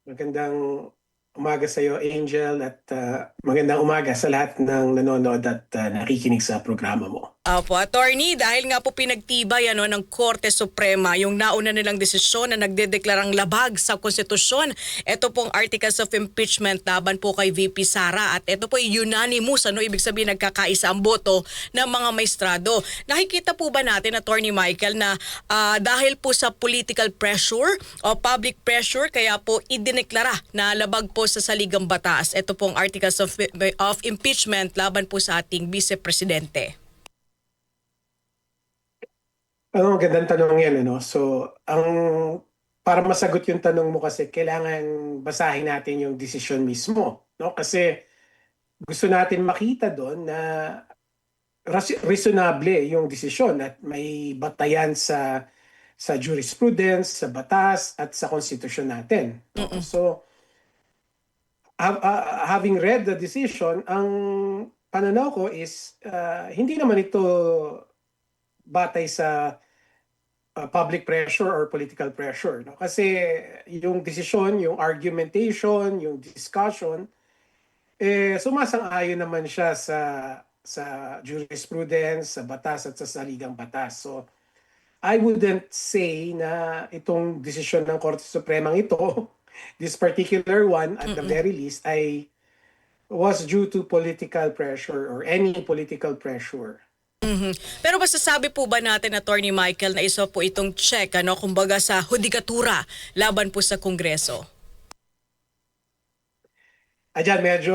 Magandang umaga sa iyo, Angel, at magandang umaga sa lahat ng nanonood at nakikinig sa programa mo. Opo, attorney, dahil nga po pinagtibay ng Korte Suprema yung nauna nilang desisyon na nagdedeklarang labag sa konstitusyon. Ito pong articles of impeachment laban po kay VP Sara at ito po unanimous, ibig sabihin nagkakaisa ang boto ng mga maestrado. Nakikita po ba natin, Attorney Michael, na dahil po sa political pressure o public pressure kaya po idineklara na labag po sa saligang batas ito pong articles of impeachment laban po sa ating Vice Presidente? Gandang tanong yan, ano? So, para masagot yung tanong mo kasi kailangan basahin natin yung desisyon mismo, no? Kasi gusto natin makita doon na reasonable yung desisyon at may batayan sa jurisprudence, sa batas at sa konstitusyon natin, no? So, having read the decision, ang pananaw ko is hindi naman ito batay sa public pressure or political pressure, no? Kasi yung desisyon, yung argumentation, yung discussion, sumasang-ayon naman siya sa jurisprudence, sa batas at sa saligang batas. So I wouldn't say na itong desisyon ng Korte Supremang ito, this particular one at the very least, ay was due to political pressure or any political pressure. Pero masasabi po ba natin, Attorney Michael, na isa po itong check, kumbaga sa hudikatura laban po sa Kongreso? Ayan, medyo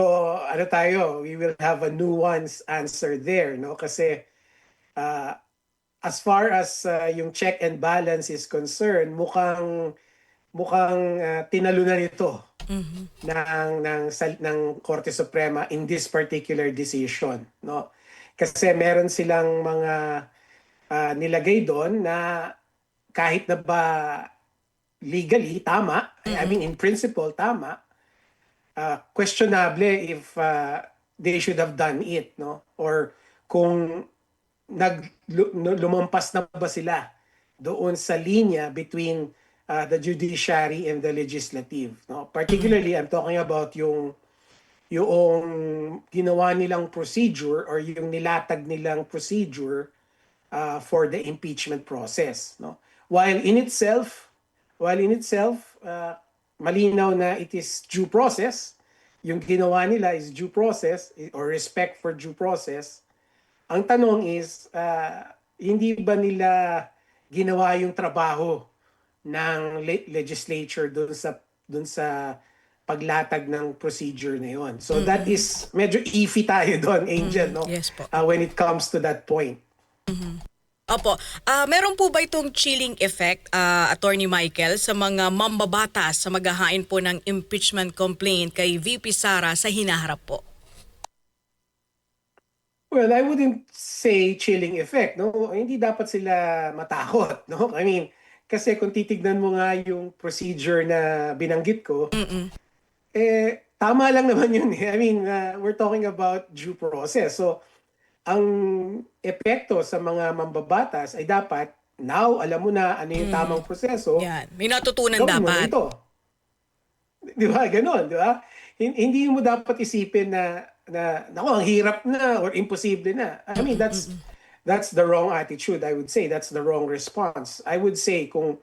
we will have a nuanced answer there, no? Kasi uh, as far as yung check and balance is concerned, mukhang tinalunan ito ng Korte Suprema in this particular decision, no? Kasi meron silang mga nilagay doon na kahit na ba legally tama, I mean in principle tama, questionable if they should have done it, no? Or kung lumampas na ba sila doon sa linya between the judiciary and the legislative, no? Particularly, I'm talking about yung ginawa nilang procedure or yung nilatag nilang procedure for the impeachment process, no? While in itself, malinaw na it is due process, yung ginawa nila is due process or respect for due process. Ang tanong is, hindi ba nila ginawa yung trabaho ng legislature dun sa paglatag ng procedure na yun? So that is medyo iffy tayo doon, Angel, no? Yes po. When it comes to that point. Opo. Meron po ba itong chilling effect, Attorney Michael, sa mga mambabatas sa maghahain po ng impeachment complaint kay VP Sara sa hinaharap po? Well, I wouldn't say chilling effect, no? Hindi dapat sila matakot, no? I mean, kasi kung titignan mo nga yung procedure na binanggit ko, tama lang naman yun eh. I mean, we're talking about due process. So, ang epekto sa mga mambabatas ay dapat, now, alam mo na ano yung tamang proseso. Yan. May natutunan Gawin mo na dapat. ito. Di ba? Ganon, di ba? Hindi mo dapat isipin na naku, ang hirap na or imposible na. I mean, that's the wrong attitude, I would say. That's the wrong response. I would say, kung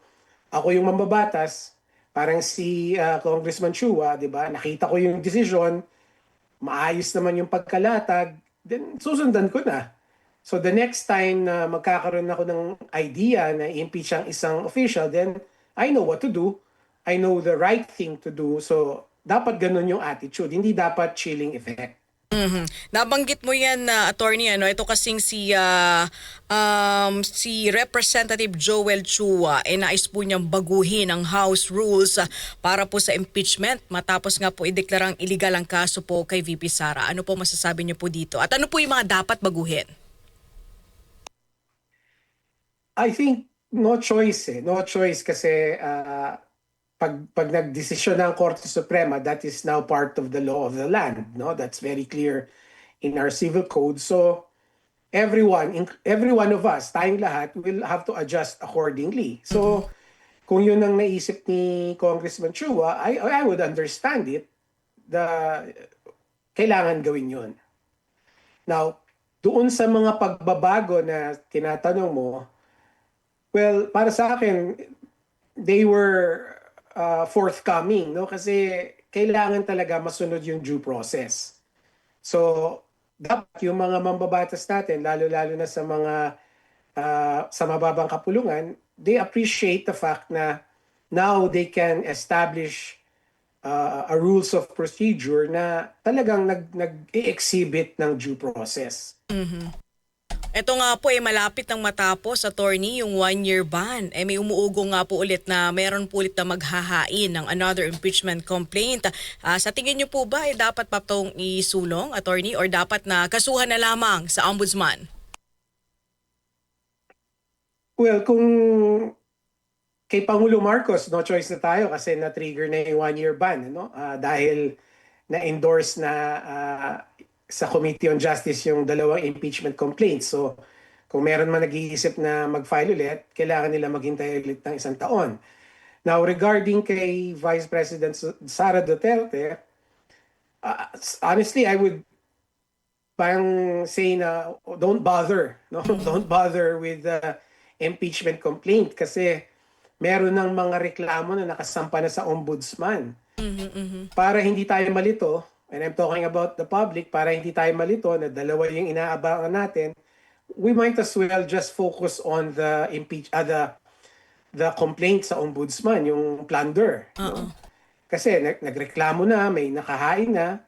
ako yung mambabatas, parang si Congressman Chua, di ba? Nakita ko yung decision, maayos naman yung pagkalatag, then susundan ko na. So the next time na magkakaroon ako ng idea na i-impeach ang isang official, then I know what to do. I know the right thing to do. So dapat ganun yung attitude. Hindi dapat chilling effect. Nabanggit mo yan, Attorney, ito kasing si Representative Joel Chua, nais po niyang baguhin ang House rules para po sa impeachment matapos nga po ideklarang illegal ang kaso po kay VP Sara. Ano po masasabi niyo po dito? At ano po yung mga dapat baguhin? I think no choice eh. No choice kasi pag nagdesisyon ng Korte Suprema, that is now part of the law of the land, no? That's very clear in our civil code. So every one of us, tayong lahat, will have to adjust accordingly. So kung yun ang naisip ni Congressman Chua, I would understand it. The, kailangan gawin yun. Now, doon sa mga pagbabago na tinatanong mo, well, para sa akin, they were forthcoming, no? Kasi kailangan talaga masunod yung due process. So, dapat yung mga mambabatas natin, lalo-lalo na sa mga sa mababang kapulungan, they appreciate the fact na now they can establish a rules of procedure na talagang nag-exhibit ng due process. Ito nga po malapit nang matapos, attorney, yung 1-year ban. May umuugo nga po ulit na meron po ulit na maghahain ng another impeachment complaint. Sa tingin niyo po ba dapat pa itong isulong, attorney, or dapat na kasuhan na lamang sa ombudsman? Well, kung kay Pangulo Marcos, no choice na tayo kasi na-trigger na yung 1-year ban, no? Dahil na-endorse na sa Committee on Justice yung dalawang impeachment complaints. So, kung meron man nag-iisip na mag-file ulit, kailangan nila maghintay ulit ng 1 taon. Now, regarding kay Vice President Sara Duterte, honestly, I would parang say na don't bother, no? Don't bother with the impeachment complaint kasi meron ng mga reklamo na nakasampa na sa ombudsman. Para hindi tayo malito, and I'm talking about the public, para hindi tayo malito na dalawa yung inaabangan natin, we might as well just focus on the the complaint sa ombudsman, yung plunder. No? Kasi nagreklamo na, may nakahain na,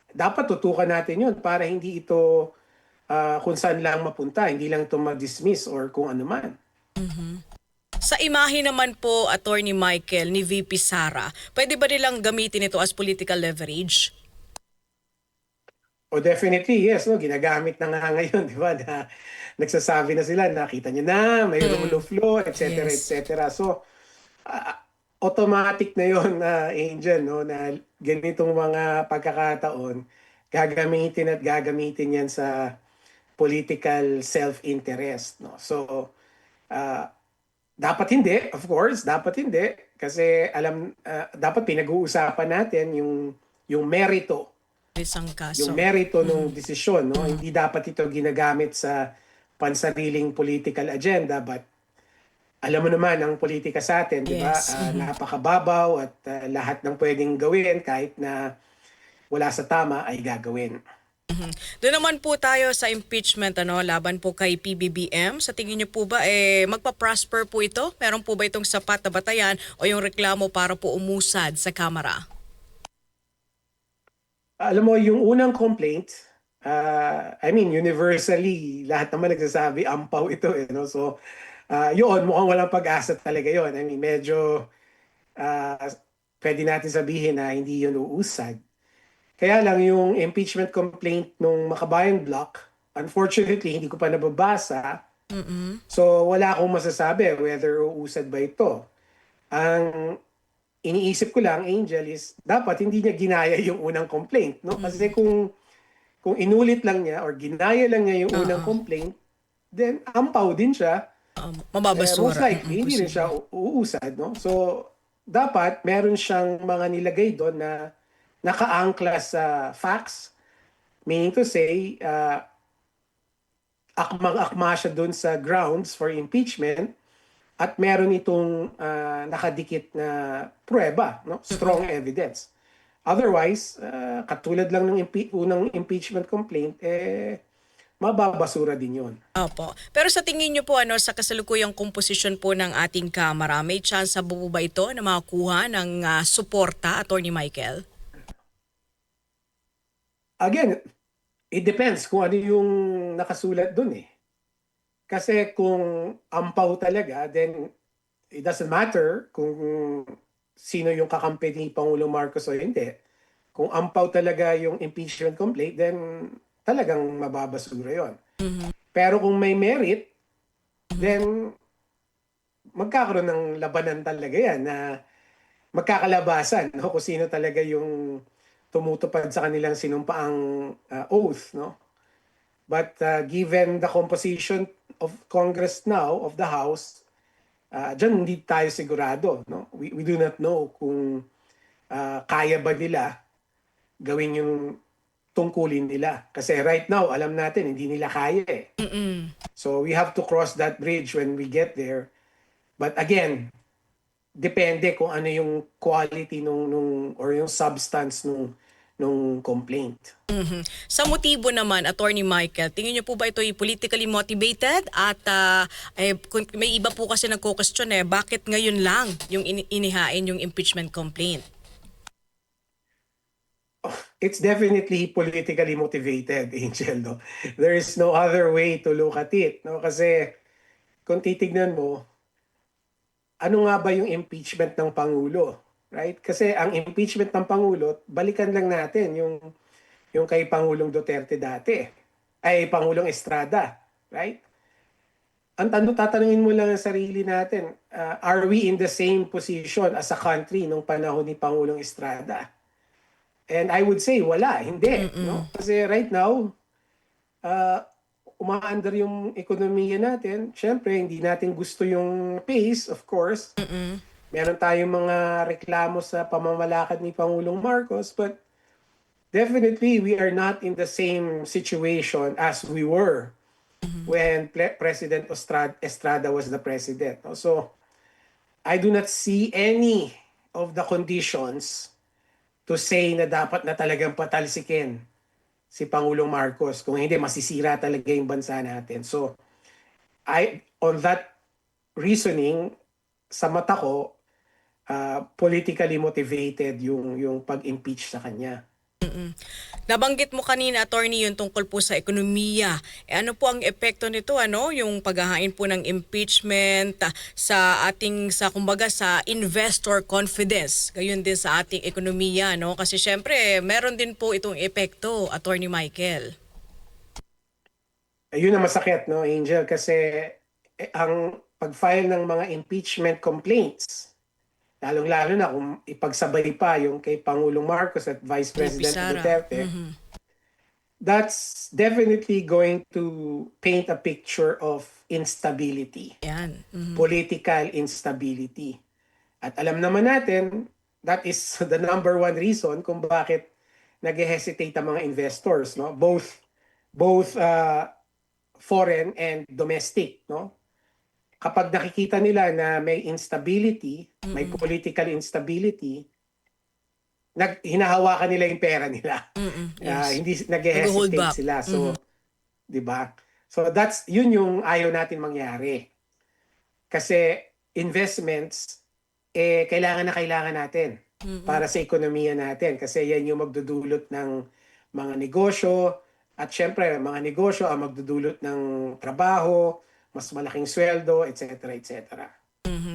dapat tutukan natin yun para hindi ito kung saan lang mapunta, hindi lang ito ma-dismiss or kung ano man. Sa imahe naman po, Attorney Michael, ni VP Sara, pwede ba nilang gamitin ito as political leverage? Oh, definitely, yes. No? Ginagamit na nga ngayon, di ba? Na, nagsasabi na sila, nakita nyo na, may rule of law, etc., Yes. etc. So, automatic na yon na Angel, no? Na ganitong mga pagkakataon, gagamitin yan sa political self-interest. No? So, dapat hindi, of course, dapat hindi. Kasi dapat pinag-uusapan natin yung merito Isang kaso. yung merito ng desisyon, no? Hindi dapat ito ginagamit sa pansariling political agenda, but alam mo naman ang politika sa atin, di ba? Yes. Napakababaw at lahat ng pwedeng gawin kahit na wala sa tama ay gagawin. Doon naman po tayo sa impeachment laban po kay PBBM. Sa tingin niyo po ba magpa-prosper po ito? Meron po ba itong sapat na batayan o yung reklamo para po umusad sa Kamara? Alam mo, yung unang complaint, I mean, universally, lahat naman nagsasabi, ampaw ito. No? So, yun, mukhang walang pag-asa talaga yun. I mean, medyo pwede natin sabihin na hindi yun uusad. Kaya lang yung impeachment complaint nung Makabayan Block, unfortunately, hindi ko pa nababasa. So, wala akong masasabi whether uusad ba ito. Ang iniisip ko lang, Angel, is dapat hindi niya ginaya yung unang complaint, no? Kasi kung inulit lang niya or ginaya lang niya yung unang complaint, then ampaw din siya. Mababasura. Most likely, hindi rin siya uusad, no? So, dapat meron siyang mga nilagay doon na nakaangkla sa facts, meaning to say, akmang-akma siya doon sa grounds for impeachment, at meron itong nakadikit na pruweba, no? Strong evidence. Otherwise, katulad lang ng unang impeachment complaint, mababasura din yun. Opo. Pero sa tingin niyo po sa kasalukuyang komposisyon po ng ating Kamara, may chance po ba ito na makakuha ng suporta, Attorney Michael? Again, it depends kung ano yung nakasulat dun eh. Kasi kung ampaw talaga, then it doesn't matter kung sino yung kakampi ni Pangulong Marcos o hindi. Kung ampaw talaga yung impeachment complaint, then talagang mababasura yon. Pero kung may merit, then magkakaroon ng labanan talaga yan na magkakalabasan, no? Kung sino talaga yung tumutupad sa kanilang sinumpaang oath, no? But given the composition of Congress now, of the House, Diyan hindi tayo sigurado, no? We do not know kung kaya ba nila gawin yung tungkulin nila. Kasi right now, alam natin, hindi nila kaya eh. Mm-mm. So we have to cross that bridge when we get there. But again, depende kung ano yung quality or yung substance nung complaint. Mhm. Sa motibo naman, Attorney Michael, tingin niyo po ba ito ay politically motivated? At may iba po kasi nagko-question bakit ngayon lang yung inihain yung impeachment complaint? It's definitely politically motivated, Angel. No? There is no other way to look at it. No? Kasi kung titignan mo, ano nga ba yung impeachment ng Pangulo? Right? Kasi ang impeachment ng Pangulo, balikan lang natin yung kay Pangulong Duterte dati. Ay, Pangulong Estrada. Right? Ang tatanungin mo lang ang sarili natin, are we in the same position as a country nung panahon ni Pangulong Estrada? And I would say, wala, hindi. No? Kasi right now, umaandar yung ekonomiya natin. Siyempre, hindi natin gusto yung pace, of course. Meron tayong mga reklamo sa pamamalakad ni Pangulong Marcos, but definitely, we are not in the same situation as we were when President Estrada was the president. No? So, I do not see any of the conditions to say na dapat na talagang patalsikin si Pangulong Marcos. Kung hindi, masisira talaga yung bansa natin. So, on that reasoning, sa mata ko, politically motivated yung pag-impeach sa kanya. Nabanggit mo kanina, Attorney, yung tungkol po sa ekonomiya. Ano po ang epekto nito, yung paghahain po ng impeachment sa kumbaga sa investor confidence, gayon din sa ating ekonomiya, no? Kasi syempre, meron din po itong epekto, Attorney Michael. Ayun ang masakit, no, Angel, kasi ang pag-file ng mga impeachment complaints, lalong-lalo na kung ipagsabay pa yung kay Pangulong Marcos at Vice President Duterte, that's definitely going to paint a picture of instability. Yan. Political instability. At alam naman natin, that is the number one reason kung bakit nag-hesitate ang mga investors, no? Both foreign and domestic, no? Kapag nakikita nila na may instability, may political instability, hinahawakan nila yung pera nila. Yes. Hindi nag-hesitate sila. So, 'di ba? So yun yung ayaw natin mangyari. Kasi investments kailangan natin para sa ekonomiya natin kasi yan yung magdudulot ng mga negosyo at syempre mga negosyo ang magdudulot ng trabaho, mas malaking sweldo, etc. etc.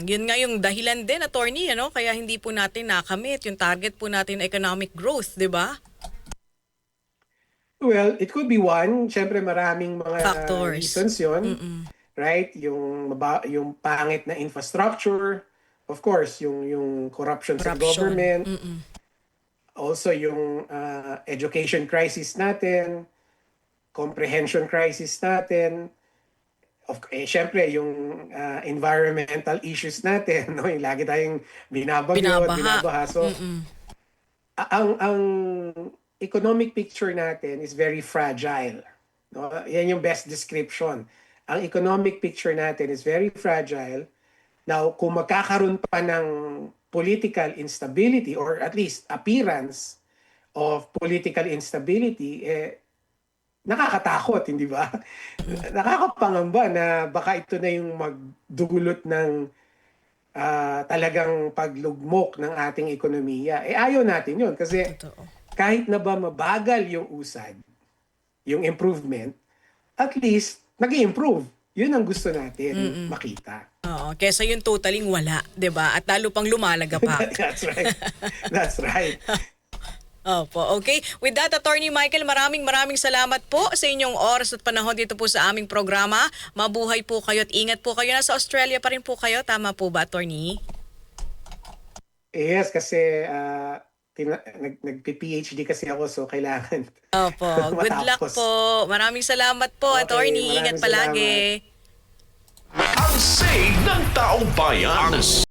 Yun nga yung dahilan din, Attorney, kaya hindi po natin nakamit yung target po natin economic growth, di ba? Well, it could be one. Siyempre maraming mga Factors. reasons yun. Right? Yung pangit na infrastructure, of course, yung corruption sa government. Also yung education crisis natin, comprehension crisis natin. Siyempre, yung environmental issues natin, no? Yung lagi tayong binabaha. So, ang economic picture natin is very fragile. No? Yan yung best description. Ang economic picture natin is very fragile. Now, kung magkakaroon pa ng political instability or at least appearance of political instability, nakakatakot, hindi ba? Nakakapangamba na baka ito na yung magdulot ng talagang paglugmok ng ating ekonomiya. Ayaw natin yun kasi kahit na ba mabagal yung usad, yung improvement, at least nag-i-improve. Yun ang gusto natin makita. Oo, kesa yung totaling wala, 'di ba? At lalo pang lumalaga pa. That's right. That's right. Opo, okay. With that, Attorney Michael, maraming salamat po sa inyong oras at panahon dito po sa aming programa. Mabuhay po kayo at ingat po kayo. Nasa Australia pa rin po kayo. Tama po ba, Attorney? Yes, kasi nagpi-PhD kasi ako so kailangan. Opo, good luck po. Maraming salamat po, Okay, Attorney. Ingat maraming palagi. salamat. Ang say ng taong bayan.